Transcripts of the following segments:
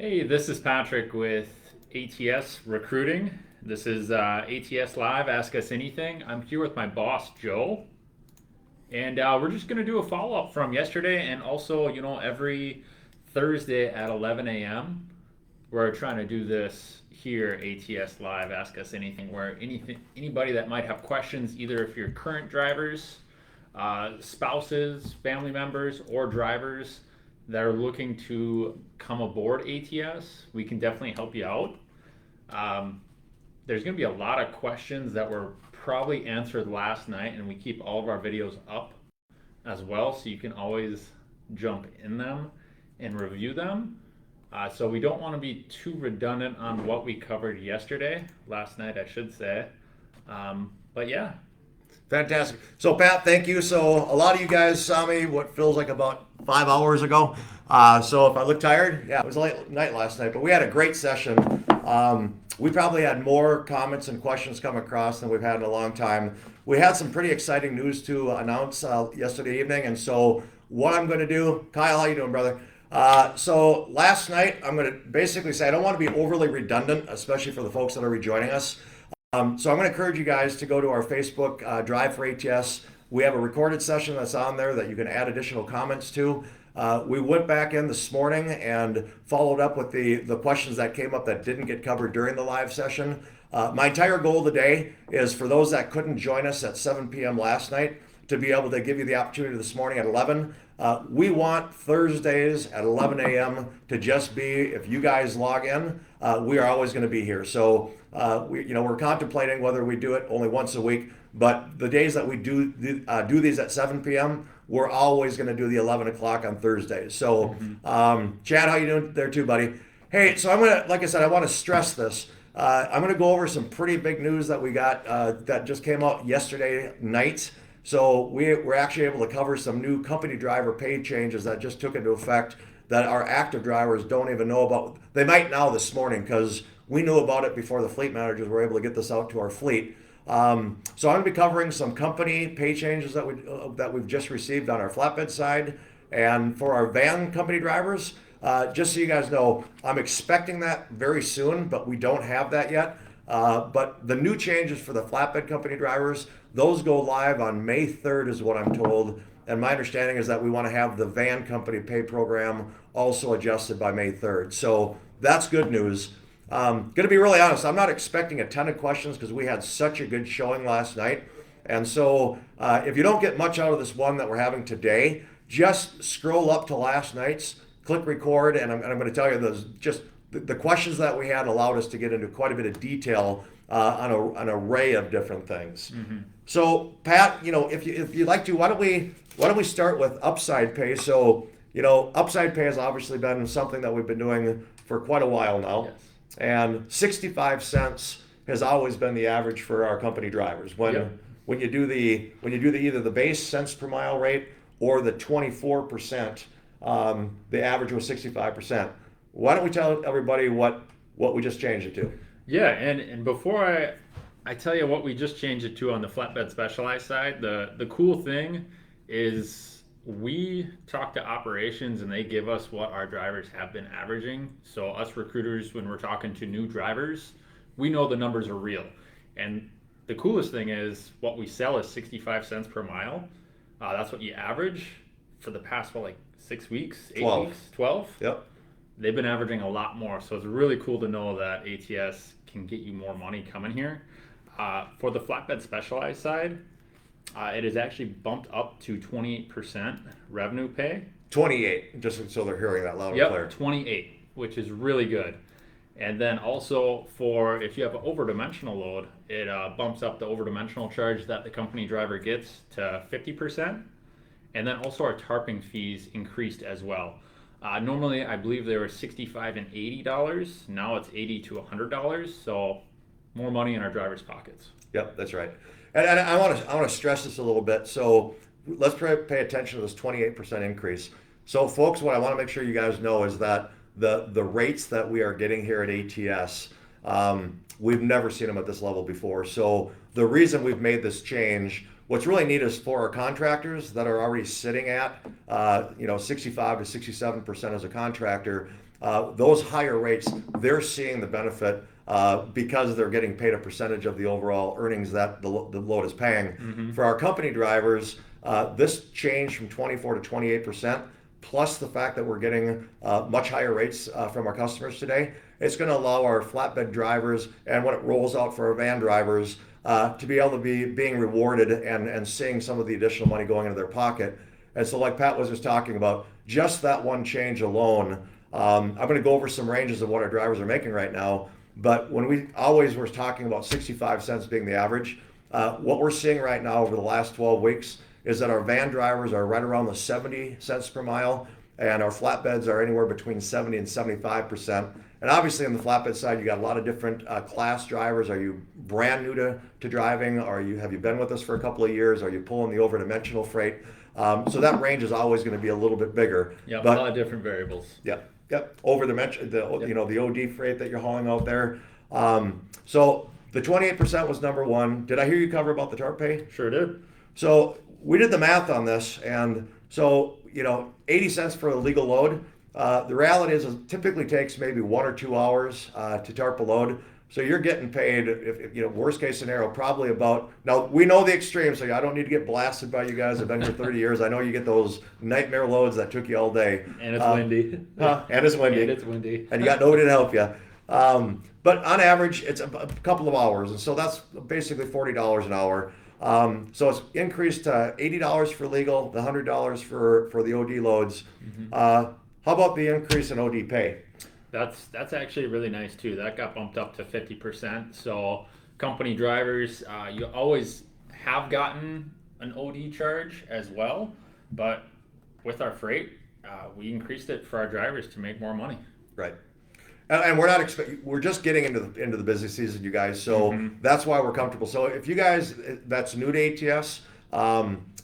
Hey, this is Patrick with ATS Recruiting. This is ATS Live, Ask Us Anything. I'm here with my boss, Joe, and we're just going to do a follow up from yesterday and also, every Thursday at 11 a.m. We're trying to do this here, ATS Live, Ask Us Anything, where anybody that might have questions, either if you're current drivers, spouses, family members, or drivers that are looking to come aboard ATS, we can definitely help you out. Um, there's going to be a lot of questions that were probably answered last night, and we keep all of our videos up as well, so you can always jump in them and review them. So we don't want to be too redundant on what we covered last night, I should say. But yeah. Fantastic. So, Pat, thank you. So, a lot of you guys saw me what feels like about 5 hours ago. So, if I look tired, yeah, it was a late night last night, but we had a great session. We probably had more comments and questions come across than we've had in a long time. We had some pretty exciting news to announce yesterday evening, and so what I'm going to do, Kyle, how you doing, brother? So last night, I'm going to basically say I don't want to be overly redundant, especially for the folks that are rejoining us. So I'm going to encourage you guys to go to our Facebook Drive for ATS. We have a recorded session that's on there that you can add additional comments to. We went back in this morning and followed up with the questions that came up that didn't get covered during the live session. My entire goal today is for those that couldn't join us at 7 p.m. last night to be able to give you the opportunity this morning at 11. We want Thursdays at 11 a.m. to just be, if you guys log in, we are always going to be here. So we're contemplating whether we do it only once a week, but the days that we do these at 7 p.m., we're always going to do the 11 o'clock on Thursdays. So, Chad, how you doing there too, buddy? Hey, so I'm going to, like I said, I want to stress this. I'm going to go over some pretty big news that we got that just came out yesterday night. So we're actually able to cover some new company driver pay changes that just took into effect that our active drivers don't even know about. They might now this morning because we knew about it before the fleet managers were able to get this out to our fleet. So I'm going to be covering some company pay changes that we've just received on our flatbed side, and for our van company drivers. Just so you guys know, I'm expecting that very soon, but we don't have that yet. But the new changes for the flatbed company drivers, those go live on May 3rd is what I'm told. And my understanding is that we want to have the van company pay program also adjusted by May 3rd. So that's good news. Going to be really honest, I'm not expecting a ton of questions because we had such a good showing last night. And so if you don't get much out of this one that we're having today, just scroll up to last night's, click record, and I'm going to tell you the questions that we had allowed us to get into quite a bit of detail on an array of different things. Mm-hmm. So, Pat, if you'd like to, why don't we start with upside pay? So, upside pay has obviously been something that we've been doing for quite a while now, yes. And 65 cents has always been the average for our company drivers. When you do either the base cents per mile rate or the 24%, the average was 65%. Why don't we tell everybody what we just changed it to? Yeah, and before I tell you what we just changed it to on the flatbed specialized side, the cool thing is we talk to operations and they give us what our drivers have been averaging. So us recruiters, when we're talking to new drivers, we know the numbers are real. And the coolest thing is what we sell is 65 cents per mile. That's what you average for the past, 6 weeks, 8 weeks, 12? Yep. They've been averaging a lot more. So it's really cool to know that ATS can get you more money coming here. For the flatbed specialized side, it is actually bumped up to 28% revenue pay. 28, just so they're hearing that loud and clear. 28, which is really good. And then also for if you have an over-dimensional load, it bumps up the over-dimensional charge that the company driver gets to 50%. And then also our tarping fees increased as well. Normally, I believe they were $65 and $80. Now it's $80 to $100. So more money in our drivers' pockets. Yep, that's right. And I want to stress this a little bit. So let's pay attention to this 28% increase. So, folks, what I want to make sure you guys know is that the rates that we are getting here at ATS, we've never seen them at this level before. So the reason we've made this change, what's really neat is for our contractors that are already sitting at 65 to 67% as a contractor, those higher rates, they're seeing the benefit because they're getting paid a percentage of the overall earnings that the load is paying. For our company drivers, this change from 24 to 28%, plus the fact that we're getting much higher rates from our customers today, it's going to allow our flatbed drivers, and when it rolls out for our van drivers, to be able to be being rewarded and seeing some of the additional money going into their pocket. And so like Pat was just talking about, just that one change alone, I'm going to go over some ranges of what our drivers are making right now. But when we always were talking about 65 cents being the average, what we're seeing right now over the last 12 weeks is that our van drivers are right around the 70 cents per mile, and our flatbeds are anywhere between 70 and 75%. And obviously on the flatbed side, you got a lot of different class drivers. Are you brand new to driving? Have you been with us for a couple of years? Are you pulling the over-dimensional freight? So that range is always going to be a little bit bigger. Yeah, a lot of different variables. Yep. Over the the OD freight that you're hauling out there. So the 28% was number one. Did I hear you cover about the TARP pay? Sure did. So we did the math on this, and so 80 cents for a legal load. The reality is it typically takes maybe 1 or 2 hours to TARP a load. So you're getting paid, if worst case scenario, probably about, now we know the extremes, so I don't need to get blasted by you guys. I've been here 30 years. I know you get those nightmare loads that took you all day. And it's windy. And it's windy. And it's windy. And you got nobody to help you. But on average, it's a couple of hours. And so that's basically $40 an hour. So it's increased to $80 for legal, the $100 for the OD loads. How about the increase in OD pay? That's actually really nice too. That got bumped up to 50%. So company drivers, you always have gotten an OD charge as well, but with our freight, we increased it for our drivers to make more money. Right. And we're not we're just getting into the busy season, you guys. So that's why we're comfortable. So if you guys that's new to ATS,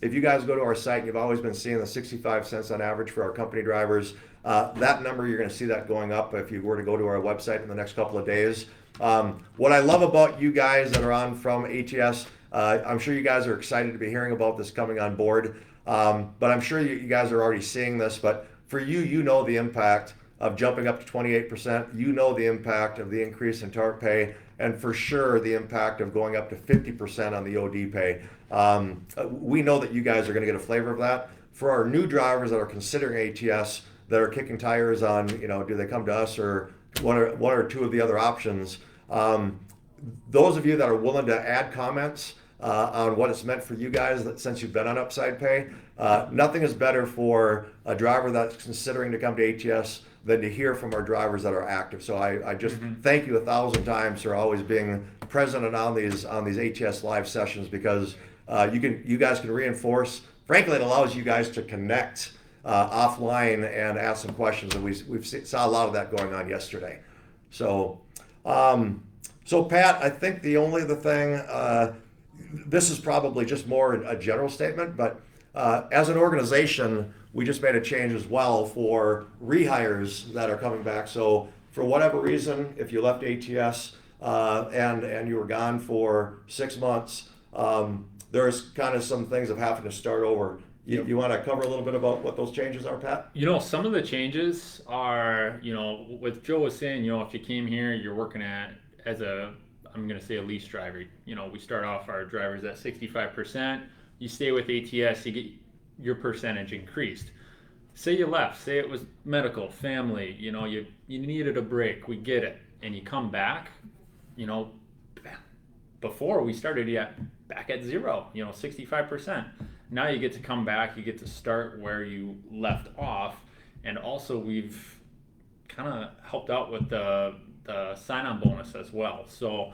if you guys go to our site, you've always been seeing the 65 cents on average for our company drivers. That number, you're going to see that going up if you were to go to our website in the next couple of days. What I love about you guys that are on from ATS, I'm sure you guys are excited to be hearing about this coming on board. But I'm sure you guys are already seeing this. But for you know the impact of jumping up to 28%. You know the impact of the increase in TARP pay, and for sure the impact of going up to 50% on the OD pay. We know that you guys are going to get a flavor of that. For our new drivers that are considering ATS, that are kicking tires on, do they come to us or one or two of the other options? Those of you that are willing to add comments on what it's meant for you guys, that since you've been on Upside Pay, nothing is better for a driver that's considering to come to ATS than to hear from our drivers that are active. So I just thank you 1,000 times for always being present on these ATS live sessions, because you guys can reinforce. Frankly, it allows you guys to connect offline and ask some questions, and we saw a lot of that going on yesterday. So Pat, I think the only other thing, this is probably just more a general statement, but as an organization, we just made a change as well for rehires that are coming back. So for whatever reason, if you left ATS and you were gone for 6 months, there's kind of some things of having to start over. You want to cover a little bit about what those changes are, Pat? Some of the changes are, what Joe was saying, if you came here, you're working as I'm going to say a lease driver. We start off our drivers at 65%. You stay with ATS, you get your percentage increased. Say you left, say it was medical, family, you needed a break, we get it. And you come back, before we started back at zero, 65%. Now you get to come back, you get to start where you left off. And also we've kind of helped out with the sign-on bonus as well. So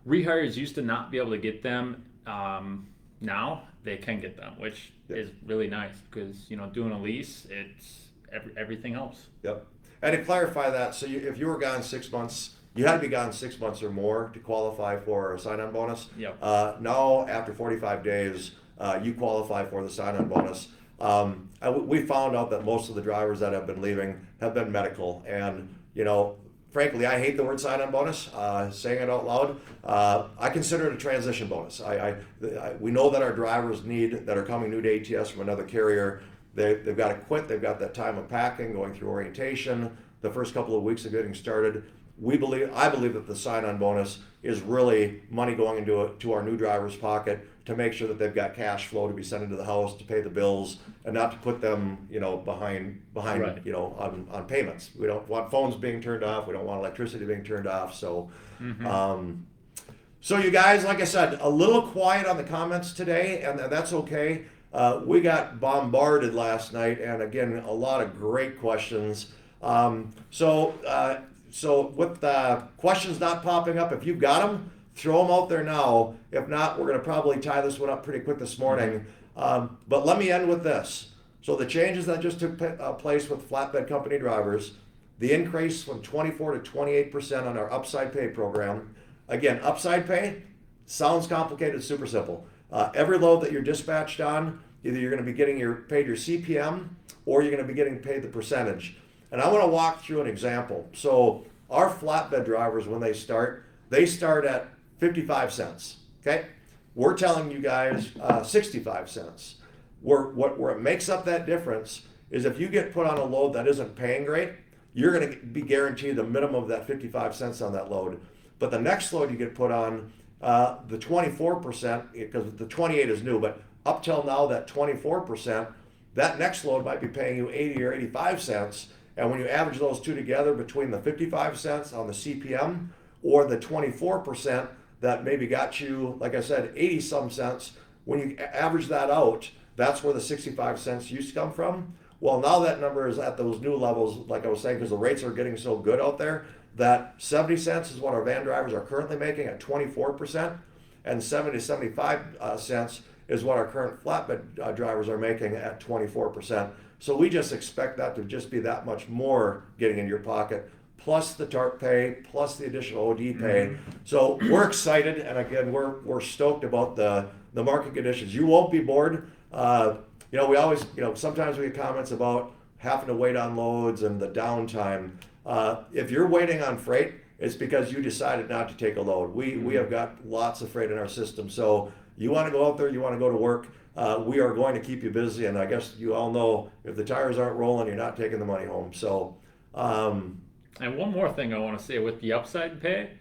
rehires used to not be able to get them. Now they can get them, which is really nice, because doing a lease, it's everything else. Yep. And to clarify that, so if you were gone 6 months, you had to be gone 6 months or more to qualify for a sign-on bonus. Yep. Now after 45 days, you qualify for the sign-on bonus. We found out that most of the drivers that have been leaving have been medical, and frankly, I hate the word sign-on bonus, saying it out loud. I consider it a transition bonus. We know that our drivers that are coming new to ATS from another carrier, they've got to quit. They've got that time of packing, going through orientation. the first couple of weeks of getting started. I believe that the sign-on bonus is really money going to our new driver's pocket to make sure that they've got cash flow to be sent into the house to pay the bills and not to put them, behind, Right. on payments. We don't want phones being turned off. We don't want electricity being turned off. So, so you guys, like I said, a little quiet on the comments today, and that's okay. We got bombarded last night, and again, a lot of great questions. So with questions not popping up, if you've got them, throw them out there now. If not, we're going to probably tie this one up pretty quick this morning. But let me end with this. So the changes that just took place with flatbed company drivers, the increase from 24 to 28% on our upside pay program. Again, upside pay sounds complicated, super simple. Every load that you're dispatched on, either you're going to be getting paid your CPM or you're going to be getting paid the percentage. And I want to walk through an example. So our flatbed drivers, when they start at 55 cents. Okay, we're telling you guys 65 cents. Where it makes up that difference is if you get put on a load that isn't paying great, you're going to be guaranteed a minimum of that 55 cents on that load. But the next load you get put on, the 24%, because the 28 is new, but up till now that 24%, that next load might be paying you 80 or 85 cents. And when you average those two together between the 55 cents on the CPM or the 24% that maybe got you, like I said, 80 some cents, when you average that out, that's where the 65 cents used to come from. Well, now that number is at those new levels, like I was saying, because the rates are getting so good out there, that 70 cents is what our van drivers are currently making at 24%, and 70 to 75 cents is what our current flatbed drivers are making at 24%. So we just expect that to just be that much more getting in your pocket, plus the TARP pay, plus the additional OD pay. So we're excited, and again, we're stoked about the market conditions. You won't be bored. We always, sometimes we get comments about having to wait on loads and the downtime. If you're waiting on freight, it's because you decided not to take a load. We have got lots of freight in our system. So you want to go out there, you want to go to work, we are going to keep you busy. And I guess you all know if the tires aren't rolling, you're not taking the money home. So, And one more thing I want to say with the upside pay,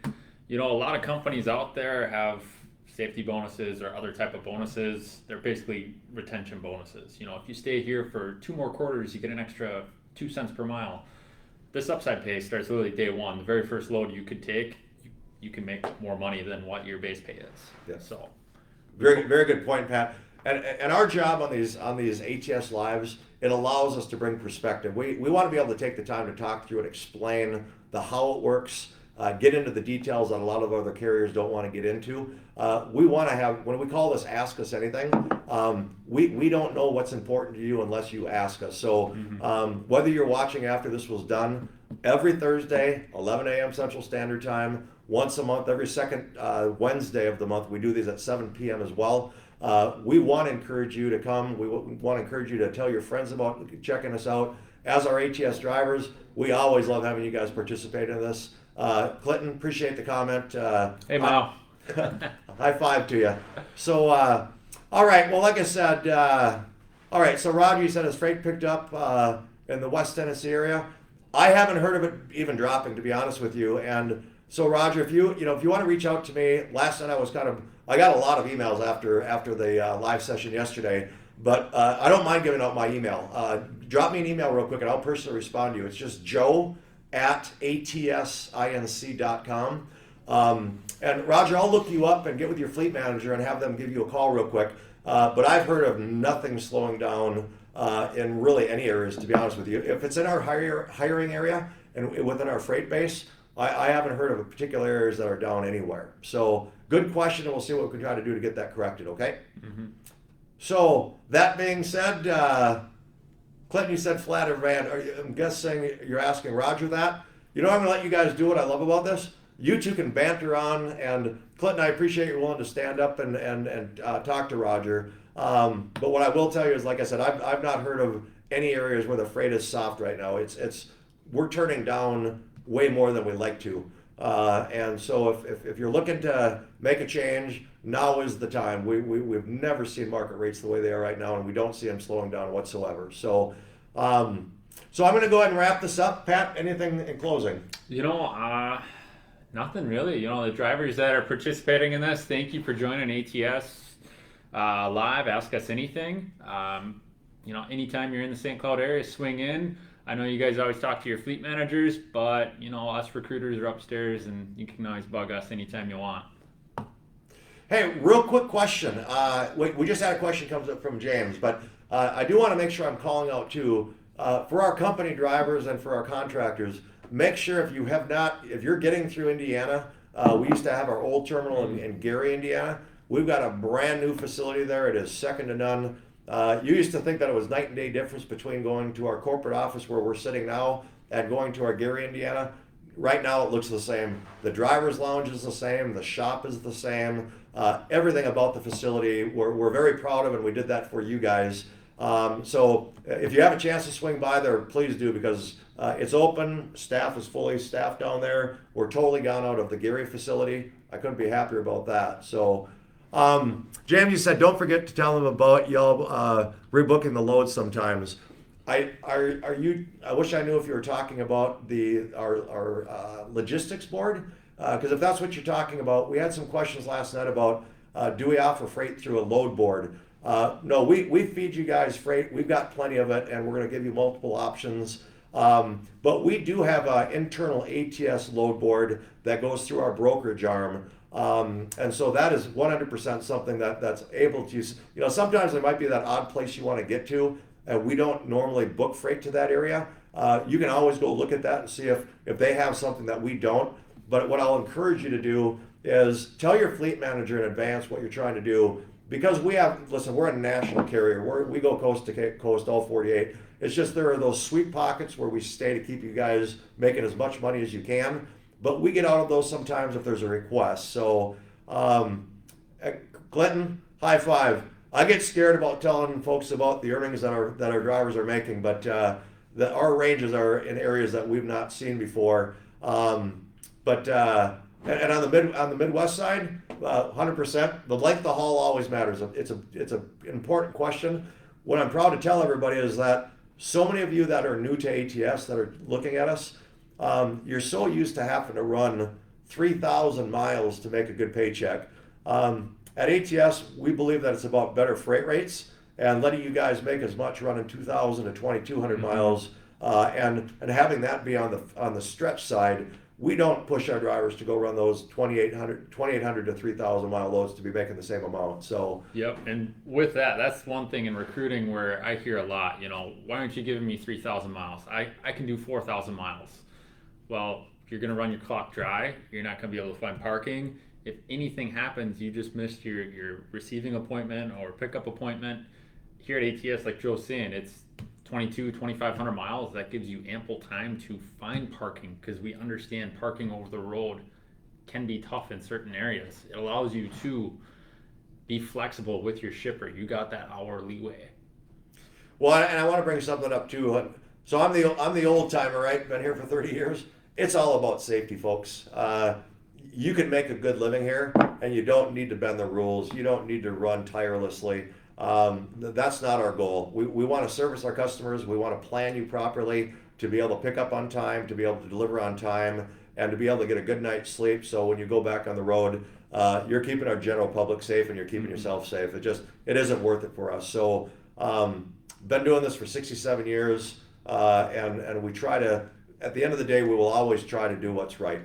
a lot of companies out there have safety bonuses or other type of bonuses. They're basically retention bonuses. If you stay here for 2 more quarters, you get an extra 2 cents per mile. This upside pay starts literally day one. The very first load you could take, you can make more money than what your base pay is. Yeah. So, very, very good point, Pat. And our job on these ATS lives, it allows us to bring perspective. We want to be able to take the time to talk through and explain the how it works, get into the details that a lot of other carriers don't want to get into. We want to have, when we call this Ask Us Anything, we don't know what's important to you unless you ask us. So whether you're watching after this was done, every Thursday, 11 a.m. Central Standard Time, once a month, every second Wednesday of the month, we do these at 7 p.m. as well. We want to encourage you to come. We want to encourage you to tell your friends about checking us out. As our ATS drivers, we always love having you guys participate in this. Clinton, appreciate the comment. hey, Mao. High five to you. So, all right. Well, like I said, all right. So, Roger, you said his freight picked up in the West Tennessee area. I haven't heard of it even dropping, to be honest with you. And so, Roger, if you want to reach out to me, last night I got a lot of emails after the live session yesterday, but I don't mind giving out my email. Drop me an email real quick, and I'll personally respond to you. It's just joe@atsinc.com. And Roger, I'll look you up and get with your fleet manager and have them give you a call real quick. But I've heard of nothing slowing down in really any areas, to be honest with you. If it's in our hiring area and within our freight base, I haven't heard of particular areas that are down anywhere. So good question, and we'll see what we can try to do to get that corrected, okay? Mm-hmm. So that being said, Clinton, you said flat or van. I'm guessing you're asking Roger that. I'm going to let you guys do what I love about this. You two can banter on, and Clinton, I appreciate you're willing to stand up and talk to Roger. But what I will tell you is, like I said, I've not heard of any areas where the freight is soft right now. We're turning down way more than we like to. And so if you're looking to make a change, now is the time. We've never seen market rates the way they are right now, and we don't see them slowing down whatsoever. So So I'm going to go ahead and wrap this up. Pat, anything in closing? Nothing really. The drivers that are participating in this, thank you for joining ATS live. Ask us anything. Anytime you're in the St. Cloud area, swing in. I know you guys always talk to your fleet managers, but us recruiters are upstairs, and you can always bug us anytime you want. Hey, real quick question. We just had a question comes up from James, but I do want to make sure I'm calling out too for our company drivers and for our contractors. Make sure if you're getting through Indiana, we used to have our old terminal in Gary, Indiana. We've got a brand new facility there. It is second to none. You used to think that it was night and day difference between going to our corporate office where we're sitting now and going to our Gary, Indiana. Right now it looks the same. The driver's lounge is the same. The shop is the same. Everything about the facility we're very proud of, and we did that for you guys. So if you have a chance to swing by there, please do, because it's open. Staff is fully staffed down there. We're totally gone out of the Gary facility. I couldn't be happier about that. So James, you said don't forget to tell them about y'all rebooking the loads sometimes. I wish I knew if you were talking about our logistics board, because if that's what you're talking about, we had some questions last night about do we offer freight through a load board? No, we feed you guys freight. We've got plenty of it, and we're going to give you multiple options. But we do have an internal ATS load board that goes through our brokerage arm. And so that is 100% something that's able to use. Sometimes there might be that odd place you want to get to, and we don't normally book freight to that area. You can always go look at that and see if they have something that we don't. But what I'll encourage you to do is tell your fleet manager in advance what you're trying to do, because we're a national carrier. We go coast to coast, all 48. It's just there are those sweet pockets where we stay to keep you guys making as much money as you can. But we get out of those sometimes if there's a request. So, Clinton, high five. I get scared about telling folks about the earnings that our drivers are making, but our ranges are in areas that we've not seen before. And on the Midwest side, 100%. The length of haul always matters. It's an important question. What I'm proud to tell everybody is that so many of you that are new to ATS that are looking at us, you're so used to having to run 3,000 miles to make a good paycheck. At ATS, we believe that it's about better freight rates and letting you guys make as much running 2,000 to 2,200 miles, and having that be on the stretch side. We don't push our drivers to go run those 2,800 to 3,000 mile loads to be making the same amount. So yep, and with that's one thing in recruiting where I hear a lot. Why aren't you giving me 3,000 miles? I can do 4,000 miles. Well, if you're going to run your clock dry, you're not going to be able to find parking. If anything happens, you just missed your receiving appointment or pickup appointment. Here at ATS, like Joe's saying, it's 2,500 miles. That gives you ample time to find parking, because we understand parking over the road can be tough in certain areas. It allows you to be flexible with your shipper. You got that hour leeway. Well, and I want to bring something up too. So I'm the old timer, right? Been here for 30 years. It's all about safety, folks. You can make a good living here, and you don't need to bend the rules. You don't need to run tirelessly. That's not our goal. We want to service our customers. We want to plan you properly to be able to pick up on time, to be able to deliver on time, and to be able to get a good night's sleep. So when you go back on the road, you're keeping our general public safe and you're keeping yourself safe. It isn't worth it for us. So been doing this for 67 years, and we try to, at the end of the day, we will always try to do what's right.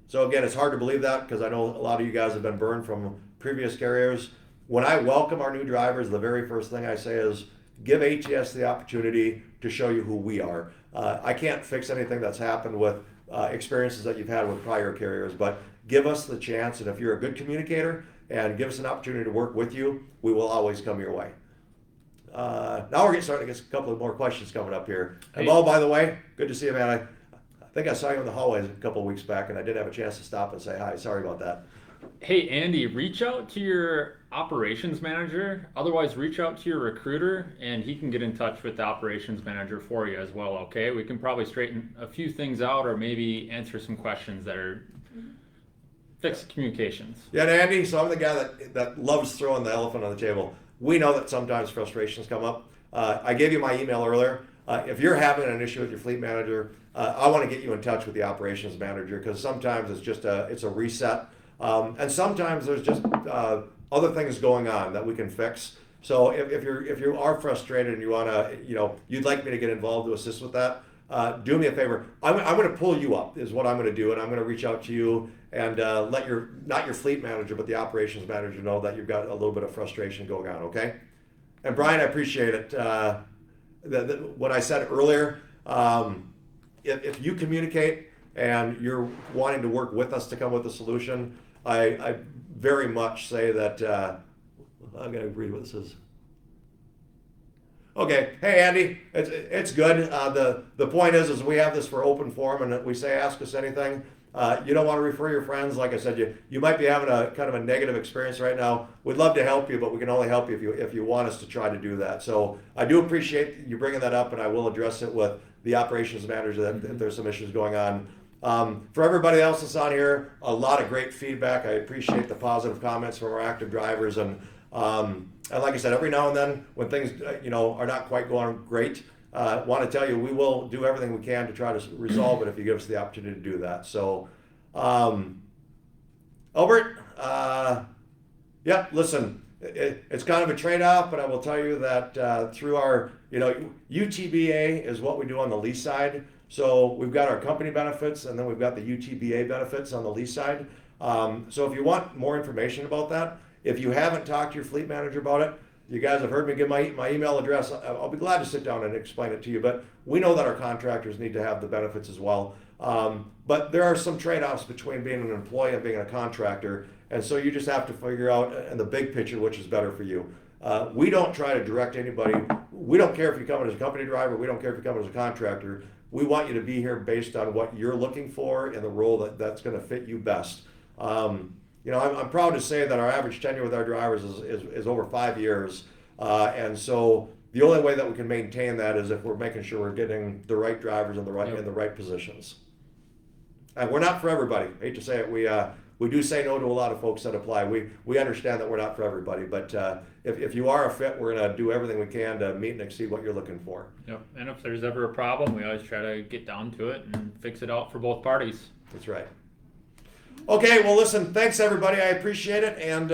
So again, it's hard to believe that, because I know a lot of you guys have been burned from previous carriers. When I welcome our new drivers, the very first thing I say is give ATS the opportunity to show you who we are. I can't fix anything that's happened with experiences that you've had with prior carriers, but give us the chance, and if you're a good communicator and give us an opportunity to work with you, we will always come your way. Now we're starting to get a couple of more questions coming up here. And Mo, by the way, good to see you, man. I think I saw you in the hallways a couple of weeks back, and I didn't have a chance to stop and say hi. Sorry about that. Hey, Andy, reach out to your operations manager. Otherwise, reach out to your recruiter, and he can get in touch with the operations manager for you as well, okay? We can probably straighten a few things out, or maybe answer some questions that are fixed communications. Yeah, and Andy, so I'm the guy that loves throwing the elephant on the table. We know that sometimes frustrations come up. I gave you my email earlier. if you're having an issue with your fleet manager, I want to get you in touch with the operations manager, because sometimes it's just it's a reset, and sometimes there's just other things going on that we can fix. So if you are frustrated and you want to, you'd like me to get involved to assist with that, do me a favor. I'm going to pull you up is what I'm going to do, and I'm going to reach out to you and let not your fleet manager, but the operations manager know that you've got a little bit of frustration going on. Okay. And Brian, I appreciate it. What I said earlier, if you communicate and you're wanting to work with us to come with a solution, I very much say that. I'm going to read what this is. Okay, hey Andy, it's good. The point is we have this for open forum, and we say ask us anything. You don't want to refer your friends. Like I said, you might be having a kind of a negative experience right now. We'd love to help you, but we can only help you if you want us to try to do that. So I do appreciate you bringing that up, and I will address it with the operations manager if there's some issues going on. For everybody else that's on here, a lot of great feedback. I appreciate the positive comments from our active drivers, and like I said, every now and then when things are not quite going great, want to tell you we will do everything we can to try to resolve it if you give us the opportunity to do that. So, Albert, yeah, listen, it's kind of a trade-off, but I will tell you that through our, UTBA is what we do on the lease side. So we've got our company benefits, and then we've got the UTBA benefits on the lease side. So if you want more information about that, if you haven't talked to your fleet manager about it, you guys have heard me give my email address. I'll be glad to sit down and explain it to you. But we know that our contractors need to have the benefits as well. But there are some trade-offs between being an employee and being a contractor. And so you just have to figure out in the big picture which is better for you. We don't try to direct anybody. We don't care if you come in as a company driver. We don't care if you come in as a contractor. We want you to be here based on what you're looking for and the role that's going to fit you best. I'm proud to say that our average tenure with our drivers is over 5 years. And so the only way that we can maintain that is if we're making sure we're getting the right drivers in the right positions. And we're not for everybody. I hate to say it. We do say no to a lot of folks that apply. We understand that we're not for everybody, but if you are a fit, we're going to do everything we can to meet and exceed what you're looking for. Yep. And if there's ever a problem, we always try to get down to it and fix it out for both parties. That's right. Okay, well, listen, thanks, everybody. I appreciate it. And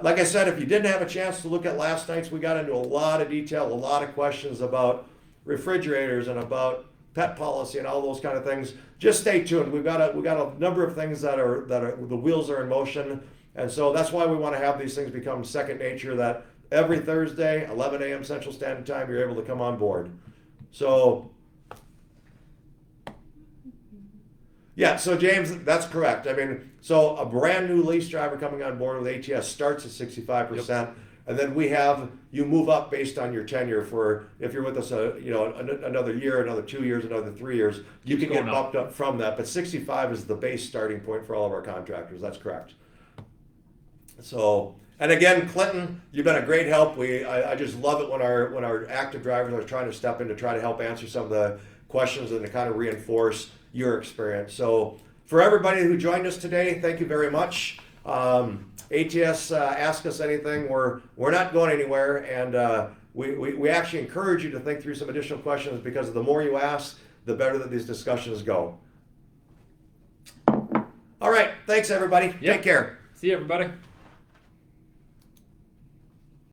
like I said, if you didn't have a chance to look at last night's, we got into a lot of detail, a lot of questions about refrigerators and about pet policy and all those kind of things. Just stay tuned. We got a number of things that are the wheels are in motion. And so that's why we want to have these things become second nature, that every Thursday, 11 a.m. Central Standard Time, you're able to come on board. So, yeah, so James, that's correct. I mean, so a brand new lease driver coming on board with ATS starts at 65%. Yep. And then you move up based on your tenure for, if you're with us, another year, another 2 years, another 3 years, you can get bumped up from that. But 65 is the base starting point for all of our contractors. That's correct. So, and again, Clinton, you've been a great help. I just love it when our active drivers are trying to step in to try to help answer some of the questions and to kind of reinforce your experience. So for everybody who joined us today, thank you very much. ATS, ask us anything. We're not going anywhere, and we actually encourage you to think through some additional questions, because the more you ask, the better that these discussions go. All right, thanks everybody. Yep. Take care. See you, everybody.